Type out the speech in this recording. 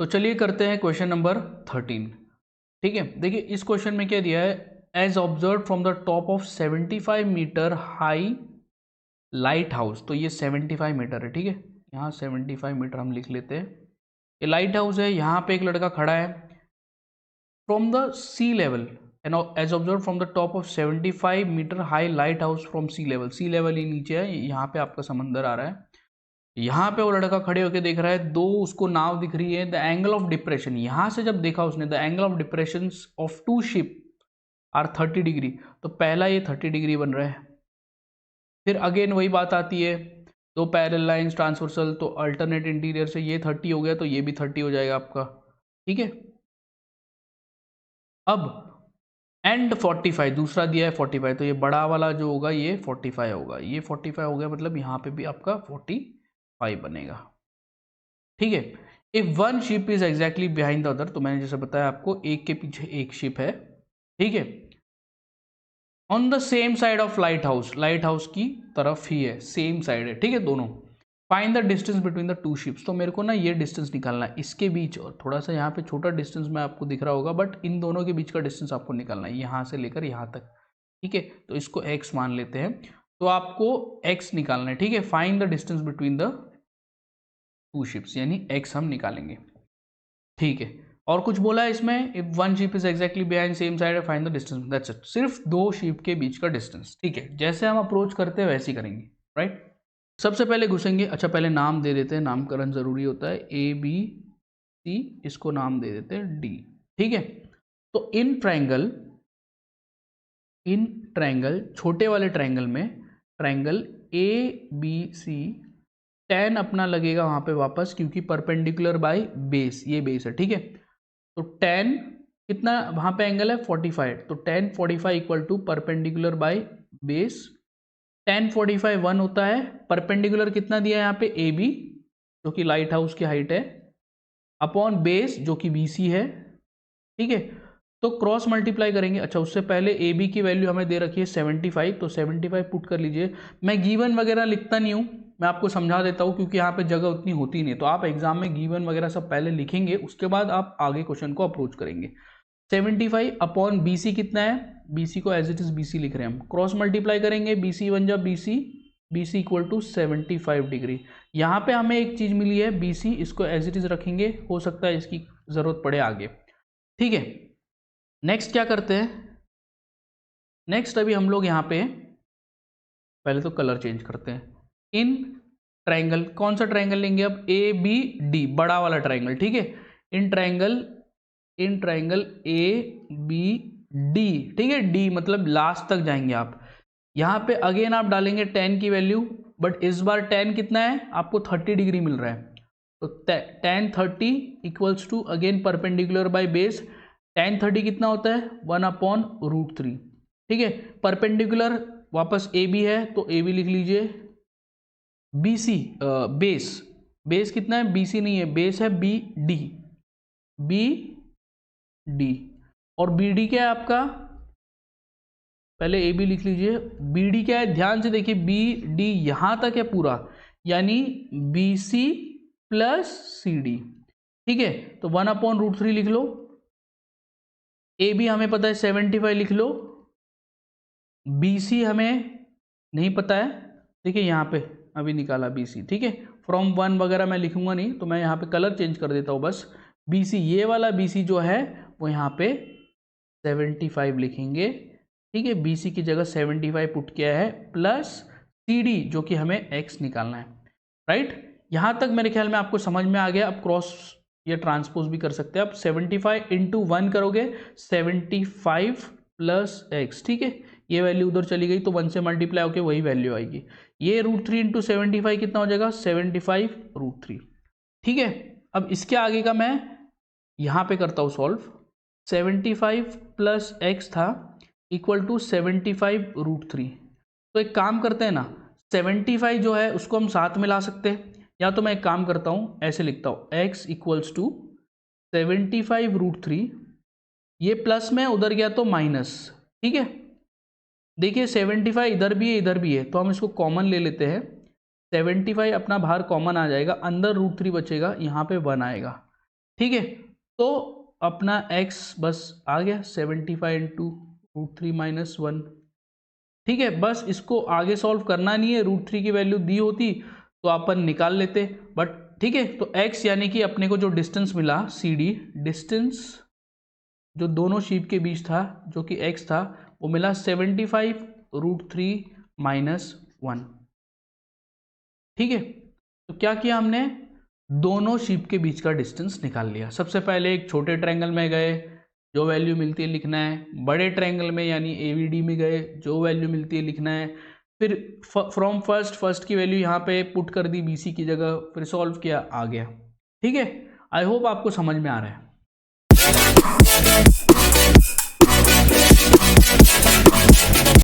तो चलिए करते हैं क्वेश्चन नंबर 13। ठीक है, देखिए इस क्वेश्चन में क्या दिया है, as observe from the top of 75 metre high lighthouse. तो ये 75 मीटर है, ठीक है, यहाँ 75 मीटर हम लिख लेते हैं। ये लाइट हाउस है, यहाँ पे एक लड़का खड़ा है from the sea level and as observe from the top of 75 metre high lighthouse from sea level ही नीचे है, यहाँ पे आपका समंदर आ रहा है। यहाँ पे वो लड़का खड़े होकर देख रहा है, दो उसको नाव दिख रही है। द एंगल ऑफ डिप्रेशन, यहाँ से जब देखा उसने, the angle of depression of two ship are 30 degree, तो पहला ये 30 डिग्री बन रहा है। फिर अगेन वही बात आती है, दो पैरेलल लाइंस ट्रांसवर्सल, तो अल्टरनेट इंटीरियर से ये 30 हो गया, तो ये भी 30 हो जाएगा आपका। ठीक है, अब एंड 45 दूसरा दिया है 45, तो ये बड़ा वाला जो होगा ये 45 होगा, ये 45 हो गया, मतलब यहाँ पे भी आपका 45 बनेगा। ठीक है, if one ship is exactly behind the other, तो मैंने जैसे बताया आपको एक के पीछे एक शिप है, ठीक है, on the same side of light house की तरफ ही है, सेम साइड है, ठीक है दोनों। Find the distance between the two ships, तो मेरे को ना ये डिस्टेंस निकालना है इसके बीच, और थोड़ा सा यहाँ पे छोटा डिस्टेंस में आपको दिख रहा होगा, बट इन दोनों के बीच का डिस्टेंस आपको निकालना है, यहाँ से लेकर यहाँ तक। ठीक है, तो इसको x मान लेते हैं, तो आपको x निकालना है। ठीक है, find the distance between the two ships, यानी x हम निकालेंगे। ठीक है, और कुछ बोला है इसमें, if one ship is exactly behind same side, find the distance, that's it, सिर्फ दो शिप के बीच का डिस्टेंस। ठीक है, जैसे हम अप्रोच करते हैं वैसे ही करेंगे, राइट। सबसे पहले घुसेंगे, अच्छा पहले नाम दे देते हैं, नामकरण जरूरी होता है, ए बी सी, इसको नाम दे देते हैं डी। ठीक है, तो इन ट्रायंगल छोटे वाले ट्रायंगल में, triangle A B C, tan अपना लगेगा वहां पे वापस, क्योंकि परपेंडिकुलर बाय बेस, ये बेस है। ठीक है, तो tan कितना वहां पे एंगल है 45, तो tan 45 equal to perpendicular by base, tan 45 1 होता है, परपेंडिकुलर कितना दिया है यहाँ पे ए बी, जो कि लाइट हाउस की हाइट है, अपॉन बेस जो कि बी सी है। ठीक है, तो क्रॉस मल्टीप्लाई करेंगे। अच्छा उससे पहले ए बी की वैल्यू हमें दे रखी है 75, तो 75 पुट कर लीजिए। मैं गिवन वगैरह लिखता नहीं हूँ, मैं आपको समझा देता हूँ, क्योंकि यहाँ पे जगह उतनी होती नहीं, तो आप एग्जाम में गिवन वगैरह सब पहले लिखेंगे, उसके बाद आप आगे क्वेश्चन को अप्रोच करेंगे। 75 अपॉन बी सी कितना है, बी सी को as it is B C लिख रहे हैं हम, क्रॉस मल्टीप्लाई करेंगे, बी सी बन जा B C equal to 75 degree. यहाँ पे हमें एक चीज मिली है बी सी, इसको एज इट इज रखेंगे, हो सकता है इसकी जरूरत पड़े आगे। ठीक है, नेक्स्ट क्या करते हैं, नेक्स्ट अभी हम लोग यहाँ पे पहले तो कलर चेंज करते हैं। इन ट्रायंगल, कौन सा ट्रायंगल लेंगे अब, ए बी डी, बड़ा वाला ट्रायंगल। ठीक है, in triangle A B D, ठीक है, डी मतलब लास्ट तक जाएंगे आप। यहाँ पे अगेन आप डालेंगे tan की वैल्यू, बट इस बार tan कितना है आपको 30 डिग्री मिल रहा है, तो tan 30 equals to again perpendicular by base, tan 30 कितना होता है 1/√3। ठीक है, परपेंडिकुलर वापस ए बी है, तो ए बी लिख लीजिए, बी सी बेस कितना है, बी सी नहीं है, बेस है बी डी, और बी डी क्या है आपका, पहले ए बी लिख लीजिए, बी डी क्या है, ध्यान से देखिए, बी डी यहां तक है पूरा, यानी B C plus C D. ठीक है, तो 1/√3 लिख लो, ए बी हमें पता है 75 लिख लो, बी सी हमें नहीं पता है, देखिए यहाँ पे अभी निकाला बी सी। ठीक है, फ्रॉम 1 वगैरह मैं लिखूंगा नहीं, तो मैं यहाँ पे कलर चेंज कर देता हूँ बस, बी सी, ये वाला बी सी जो है वो यहाँ पे 75 लिखेंगे। ठीक है, बी सी की जगह 75 पुट किया है, प्लस सी डी जो कि हमें एक्स निकालना है, राइट। यहाँ तक मेरे ख्याल में आपको समझ में आ गया। अब क्रॉस या ट्रांसपोज भी कर सकते हैं आप, 75 इंटू 1 करोगे 75 प्लस एक्स। ठीक है, ये वैल्यू उधर चली गई, तो 1 से मल्टीप्लाई होकर वही वैल्यू आएगी, ये √3 इंटू 75 कितना हो जाएगा 75√3। ठीक है, अब इसके आगे का मैं यहाँ पे करता हूँ सॉल्व, 75 प्लस एक्स था इक्वल टू 75√3, तो एक काम करते हैं ना, 75 जो है उसको हम साथ में ला सकते हैं, या तो मैं एक काम करता हूँ ऐसे लिखता हूँ, x इक्वल्स टू 75√3, ये प्लस में उधर गया तो माइनस। ठीक है, देखिए 75 इधर भी है इधर भी है, तो हम इसको कॉमन ले लेते हैं, 75 अपना बाहर कॉमन आ जाएगा, अंदर √3 बचेगा, यहाँ पे 1 आएगा, ठीक है, तो अपना x बस आ गया 75 इंटू √3 - 1। ठीक है, बस इसको आगे सॉल्व करना नहीं है, √3 की वैल्यू दी होती तो अपन निकाल लेते, बट ठीक है। तो x यानी कि अपने को जो डिस्टेंस मिला CD, डिस्टेंस जो दोनों शीप के बीच था जो कि x था वो मिला 75 √3 - 1। ठीक है, तो क्या किया हमने, दोनों शीप के बीच का डिस्टेंस निकाल लिया। सबसे पहले एक छोटे ट्रायंगल में गए, जो वैल्यू मिलती है लिखना है। बड़े ट्रायंगल में यानी AVD में गए, जो वैल्यू मिलती है लिखना है। फिर फ्रॉम फर्स्ट की वैल्यू यहाँ पे पुट कर दी BC की जगह, फिर सॉल्व किया, आ गया। ठीक है, आई होप आपको समझ में आ रहा है।